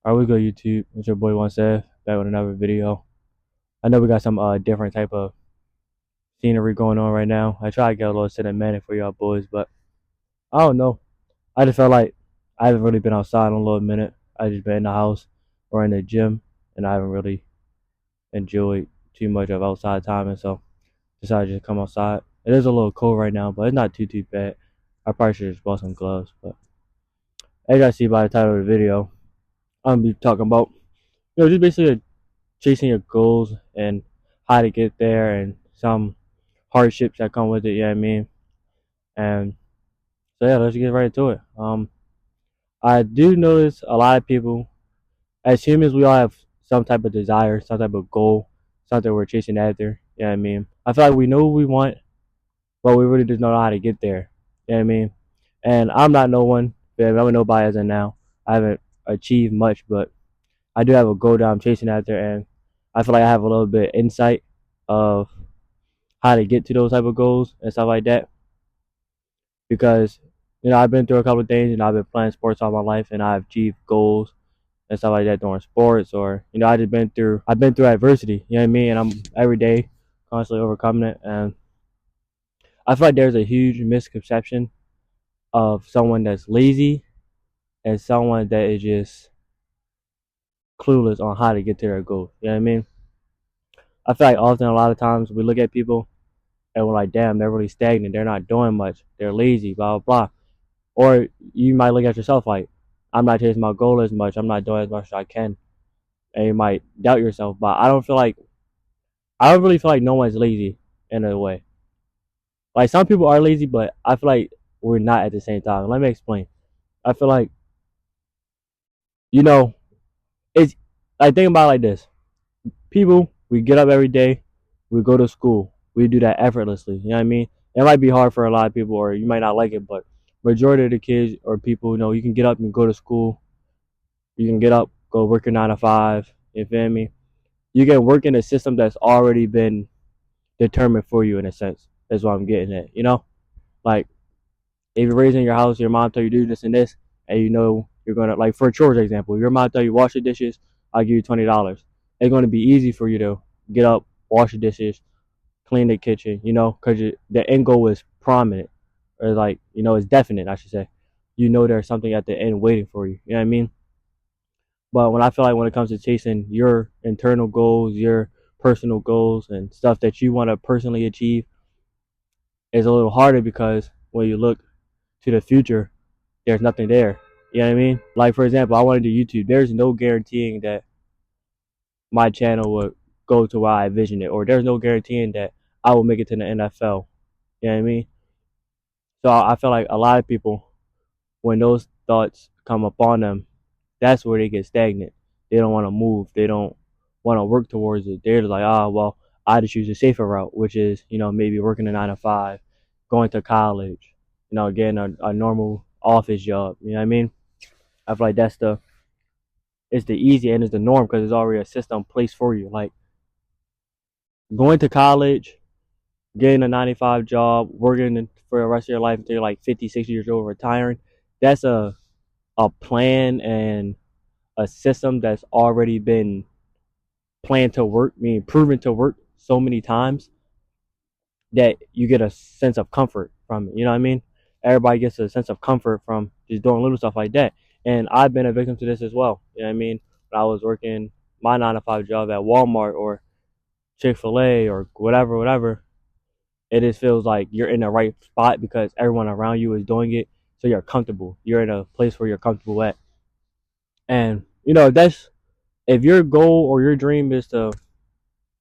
Alright, we go YouTube. It's your boy One Seth back with another video. I know we got some different type of scenery going on right now. I try to get a little cinematic for y'all boys, but I don't know. I just felt like I haven't really been outside in a little minute. I just been in the house or in the gym, and I haven't really enjoyed too much of outside time, and so decided to just come outside. It is a little cold right now, but it's not too bad. I probably should just bought some gloves, but as you guys see by the title of the video, I'm gonna be talking about just basically chasing your goals and how to get there and some hardships that come with it, you know what I mean? And so yeah, let's get right to it. I do notice a lot of people, as humans, we all have some type of desire, some type of goal, something we're chasing after, you know what I mean? I feel like we know what we want, but we really just don't know how to get there, you know what I mean? And I'm not no one, I'm nobody as of now. I haven't achieved much, but I do have a goal that I'm chasing after, and I feel like I have a little bit of insight of how to get to those type of goals and stuff like that. Because I've been through a couple of things, and I've been playing sports all my life, and I've achieved goals and stuff like that during sports, or I've been through adversity. You know what I mean? And I'm every day constantly overcoming it, and I feel like there's a huge misconception of someone that's lazy and someone that is just clueless on how to get to their goals. You know what I mean? I feel like often a lot of times we look at people and we're like, damn, they're really stagnant. They're not doing much. They're lazy, blah, blah, blah. Or you might look at yourself like, I'm not chasing my goal as much. I'm not doing as much as I can. And you might doubt yourself. But I don't really feel like no one's lazy in a way. Like some people are lazy, but I feel like we're not at the same time. Let me explain. I feel like, you know, it's like think about it like this. People, we get up every day, we go to school, we do that effortlessly. You know what I mean? It might be hard for a lot of people, or you might not like it, but majority of the kids or people, you can get up and go to school. You can get up, go work your 9 to 5. You feel me? You can work in a system that's already been determined for you in a sense. That's what I'm getting at. Like if you're raised in your house, your mom tell you do this and this, and you're gonna like for a chores example, your mom tell you wash the dishes, I'll give you $20. It's gonna be easy for you to get up, wash the dishes, clean the kitchen, because the end goal is prominent, or like it's definite, I should say. There's something at the end waiting for you. You know what I mean? But when I feel like when it comes to chasing your internal goals, your personal goals, and stuff that you want to personally achieve, it's a little harder because when you look to the future, there's nothing there. You know what I mean? Like for example, I want to do YouTube. There's no guaranteeing that my channel would go to where I envision it, or there's no guaranteeing that I will make it to the NFL. You know what I mean? So I feel like a lot of people, when those thoughts come upon them, that's where they get stagnant. They don't want to move. They don't want to work towards it. They're like, well, I just choose a safer route, which is, maybe working a 9 to 5, going to college, getting a normal office job. You know what I mean? I feel like it's the easy and it's the norm because there's already a system placed for you. Like going to college, getting a 9 to 5 job, working for the rest of your life until you're like 50, 60 years old, retiring. That's a plan and a system that's already been planned to work, meaning proven to work so many times that you get a sense of comfort from it. You know what I mean? Everybody gets a sense of comfort from just doing little stuff like that. And I've been a victim to this as well. You know what I mean? When I was working my 9 to 5 job at Walmart or Chick-fil-A or whatever, it just feels like you're in the right spot because everyone around you is doing it. So you're comfortable. You're in a place where you're comfortable at. And, if your goal or your dream is to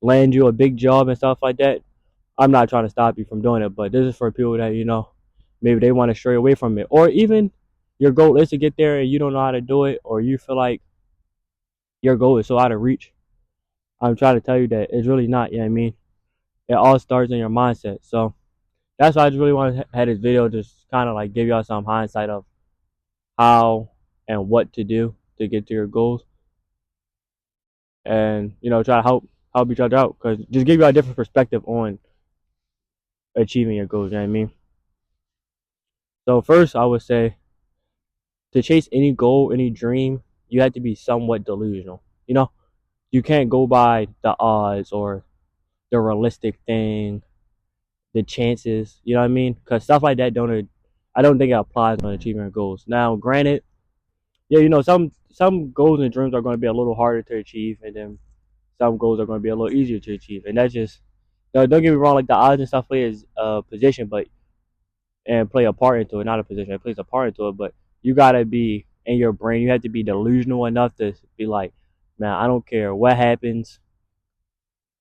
land you a big job and stuff like that, I'm not trying to stop you from doing it, but this is for people that, maybe they want to stray away from it. Or even your goal is to get there and you don't know how to do it, or you feel like your goal is so out of reach. I'm trying to tell you that it's really not, you know what I mean? It all starts in your mindset. So that's why I just really want to have this video just kind of like give y'all some hindsight of how and what to do to get to your goals. And, try to help each other out. Because just give you a different perspective on achieving your goals, you know what I mean? So first I would say to chase any goal, any dream, you have to be somewhat delusional. You know, you can't go by the odds or the realistic thing, the chances. You know what I mean? Because stuff like that I don't think it applies on achieving your goals. Now, granted, yeah, you know, some goals and dreams are going to be a little harder to achieve, and then some goals are going to be a little easier to achieve, and that's just don't get me wrong. Like the odds and stuff play is a position, but and play a part into it, not a position. It plays a part into it, but you gotta be in your brain. You have to be delusional enough to be like, man, I don't care what happens,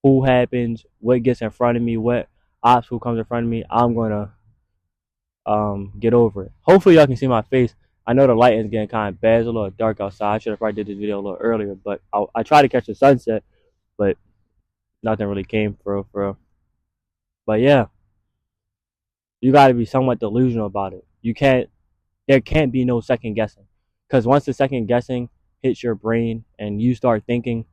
who happens, what gets in front of me, what obstacle comes in front of me. I'm gonna get over it. Hopefully, y'all can see my face. I know the light is getting kind of bad. It's a little dark outside. I should have probably did this video a little earlier, but I tried to catch the sunset, but nothing really came for real. But yeah, you got to be somewhat delusional about it. There can't be no second guessing, because once the second guessing hits your brain and you start thinking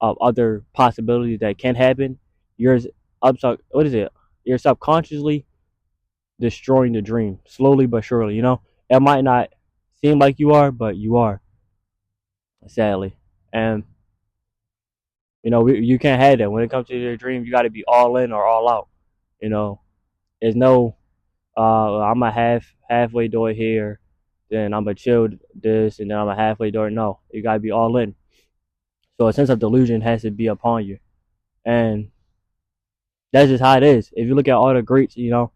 of other possibilities that can happen, you're You're subconsciously destroying the dream slowly but surely. You know, it might not seem like you are, but you are, sadly. And you know, you can't have that when it comes to your dream. You got to be all in or all out. You know, there's no I'm a halfway do it here, then I'm a chill this, and then I'm a halfway do it. No, you gotta be all in. So a sense of delusion has to be upon you, and that's just how it is. If you look at all the greats, you know,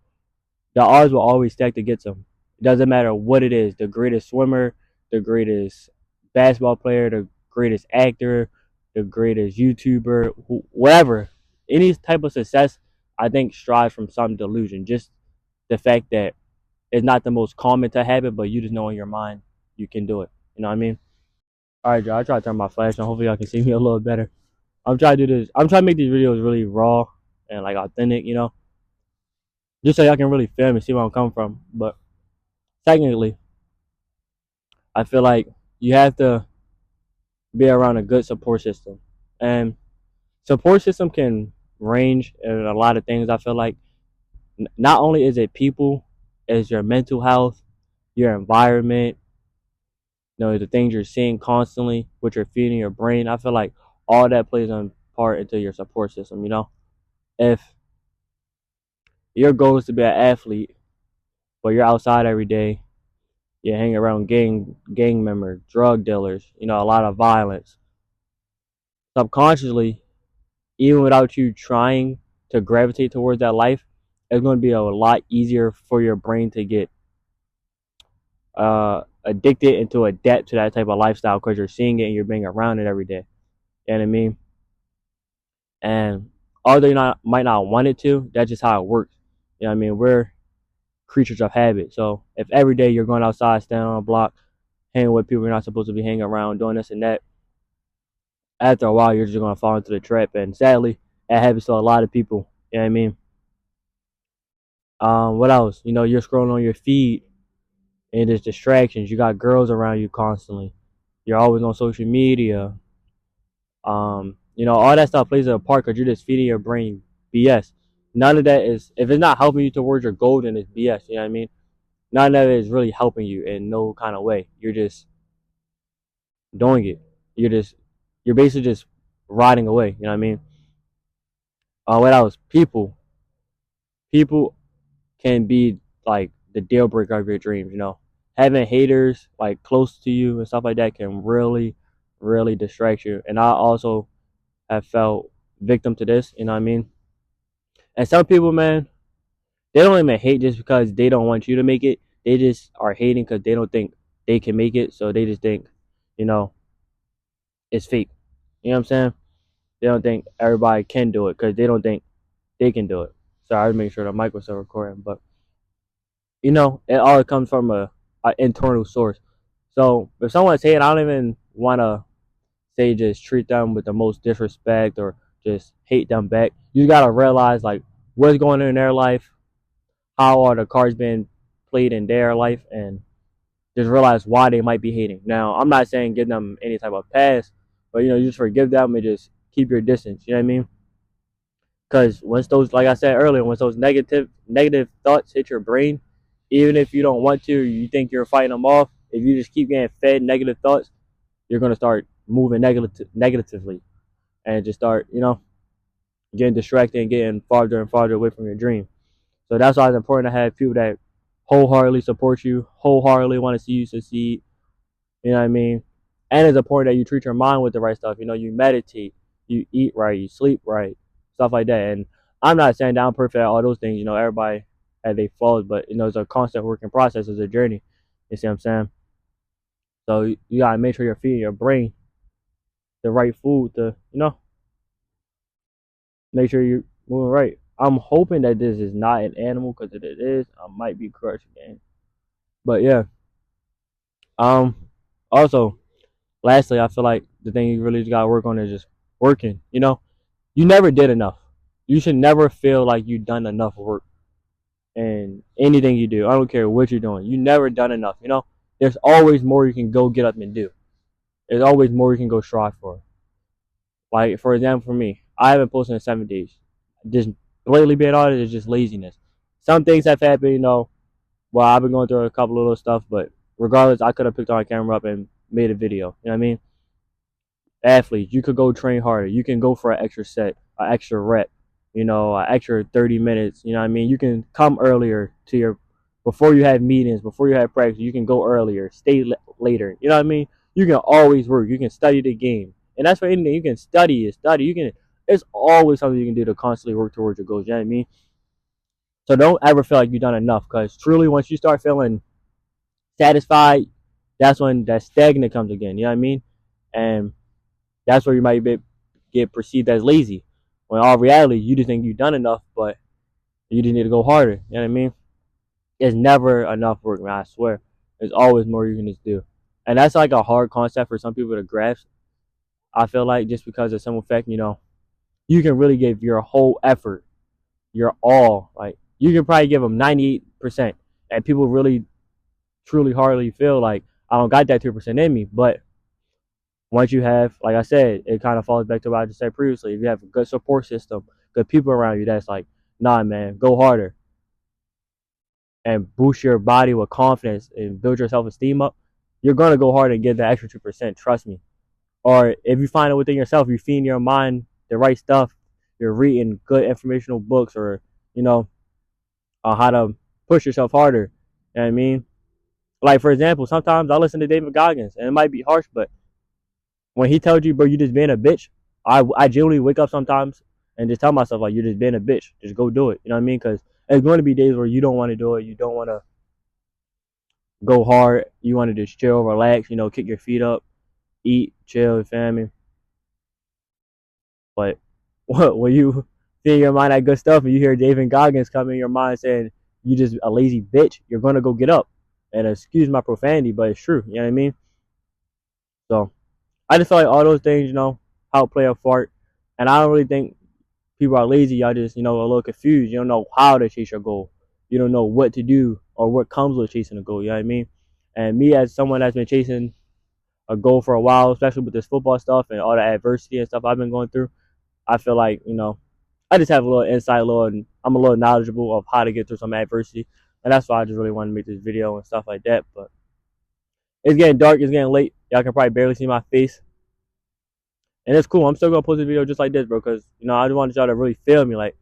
the odds will always stack against them. It doesn't matter what it is. The greatest swimmer, the greatest basketball player, the greatest actor, the greatest YouTuber, whatever. Any type of success, I think, strives from some delusion. Just the fact that it's not the most common to happen, but you just know in your mind you can do it. You know what I mean? All right, y'all. I try to turn my flash on. Hopefully, y'all can see me a little better. I'm trying to do this. I'm trying to make these videos really raw and like authentic, you know, just so y'all can really feel me, see where I'm coming from. But technically, I feel like you have to be around a good support system, and support system can range in a lot of things. I feel like not only is it people, it's your mental health, your environment, you know, the things you're seeing constantly, what you're feeding your brain. I feel like all that plays a part into your support system. You know, if your goal is to be an athlete, but you're outside every day, you hang around gang members, drug dealers, you know, a lot of violence. Subconsciously, even without you trying to gravitate towards that life, it's going to be a lot easier for your brain to get addicted and to adapt to that type of lifestyle because you're seeing it and you're being around it every day. You know what I mean? And although you might not want it to, that's just how it works. You know what I mean? We're creatures of habit. So if every day you're going outside, standing on a block, hanging with people you're not supposed to be hanging around, doing this and that, after a while you're just going to fall into the trap. And sadly, that happens to a lot of people. You know what I mean? What else? You know, you're scrolling on your feed and there's distractions. You got girls around you constantly. You're always on social media. You know, all that stuff plays a part because you're just feeding your brain BS. None of that is, if it's not helping you towards your goal, then it's BS. You know what I mean? None of it is really helping you in no kind of way. You're just doing it. You're basically just riding away. You know what I mean? What else? People can be like the deal breaker of your dreams. You know, having haters like close to you and stuff like that can really, really distract you. And I also have felt victim to this. You know what I mean? And some people, man, they don't even hate just because they don't want you to make it. They just are hating because they don't think they can make it. So they just think, you know, it's fake. You know what I'm saying? They don't think everybody can do it because they don't think they can do it. So I would make sure the mic was still recording. But, you know, it all comes from a internal source. So if someone's hating, I don't even want to say just treat them with the most disrespect or just hate them back. You got to realize, like, what's going on in their life, how are the cards being played in their life, and just realize why they might be hating. Now, I'm not saying give them any type of pass, but, you know, you just forgive them and just keep your distance. You know what I mean? Because once those, like I said earlier, once those negative thoughts hit your brain, even if you don't want to, you think you're fighting them off, if you just keep getting fed negative thoughts, you're gonna start moving negatively and just start, getting distracted and getting farther and farther away from your dream. So that's why it's important to have people that wholeheartedly support you, wholeheartedly want to see you succeed. You know what I mean? And it's important that you treat your mind with the right stuff. You meditate, you eat right, you sleep right, stuff like that. And I'm not saying that I'm perfect at all those things. Everybody has their flaws, but it's a constant working process. It's a journey. You see what I'm saying? So you gotta make sure you're feeding your brain the right food to, make sure you're moving right. I'm hoping that this is not an animal, because if it is, I might be crushed again. But yeah. Also, lastly, I feel like the thing you really just gotta work on is just working. You never did enough. You should never feel like you've done enough work in anything you do. I don't care what you're doing. You never done enough. There's always more you can go get up and do. There's always more you can go strive for. Like, for example, for me, I haven't posted in 7 days. Just blatantly being honest, it's just laziness. Some things have happened, well, I've been going through a couple of little stuff, but regardless, I could have picked our camera up and made a video. You know what I mean? Athletes, you could go train harder. You can go for an extra set, an extra rep, an extra 30 minutes. You know what I mean? You can come earlier before you have meetings, before you have practice. You can go earlier, stay later. You know what I mean? You can always work. You can study the game. And that's for anything. You can study. It's always something you can do to constantly work towards your goals. You know what I mean? So don't ever feel like you've done enough, because truly, once you start feeling satisfied, that's when that stagnant comes again. You know what I mean? And that's where you might get perceived as lazy, when in all reality, you just think you've done enough, but you just need to go harder. You know what I mean? It's never enough work, man. I swear. There's always more you can just do. And that's like a hard concept for some people to grasp. I feel like, just because of some fact, you can really give your whole effort, your all. Like, you can probably give them 98%, and people really, truly, hardly feel like, I don't got that 2% in me. But once you have, like I said, it kind of falls back to what I just said previously. If you have a good support system, good people around you that's like, nah, man, go harder, and boost your body with confidence and build your self-esteem up, you're going to go hard and get that extra 2%, trust me. Or if you find it within yourself, you feed your mind the right stuff, you're reading good informational books, or, how to push yourself harder. You know what I mean? Like, for example, sometimes I listen to David Goggins, and it might be harsh, but when he tells you, bro, you just being a bitch, I genuinely wake up sometimes and just tell myself, like, you're just being a bitch. Just go do it. You know what I mean? Because there's going to be days where you don't want to do it. You don't want to go hard. You want to just chill, relax, kick your feet up, eat, chill, family. But when you feed your mind that good stuff and you hear David Goggins come in your mind saying you just a lazy bitch, you're going to go get up. And excuse my profanity, but it's true. You know what I mean? So I just feel like all those things, help play a part. And I don't really think people are lazy. Y'all just, a little confused. You don't know how to chase your goal. You don't know what to do or what comes with chasing a goal. You know what I mean? And me, as someone that's been chasing a goal for a while, especially with this football stuff and all the adversity and stuff I've been going through, I feel like, I just have a little insight, I'm a little knowledgeable of how to get through some adversity. And that's why I just really wanted to make this video and stuff like that. But it's getting dark. It's getting late. Y'all can probably barely see my face. And it's cool. I'm still going to post a video just like this, bro, because, I just wanted y'all to really feel me. Like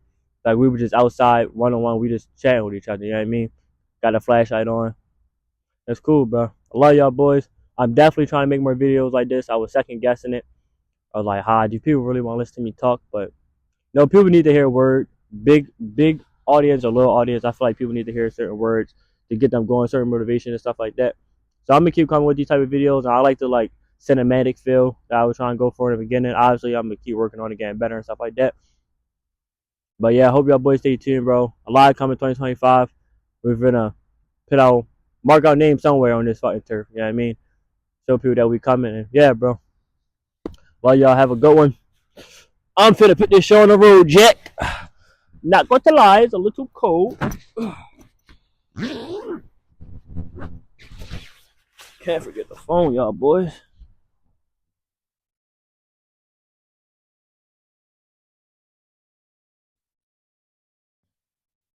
we were just outside, one-on-one. We just chatting with each other. You know what I mean? Got a flashlight on. That's cool, bro. I love y'all, boys. I'm definitely trying to make more videos like this. I was second guessing it. I was like, do people really want to listen to me talk? But, people need to hear a word. Big audience or little audience, I feel like people need to hear certain words to get them going, certain motivation and stuff like that. So I'm going to keep coming with these type of videos. And I like to, cinematic feel that I was trying to go for in the beginning. Obviously, I'm going to keep working on it, getting better and stuff like that. But, yeah, I hope y'all boys stay tuned, bro. A lot coming 2025. We're going to mark our name somewhere on this fucking turf. You know what I mean? Show people that we coming. And, yeah, bro. Well, y'all have a good one. I'm finna put this show on the road, Jack. Not going to lie, it's a little cold. Can't forget the phone, y'all boys.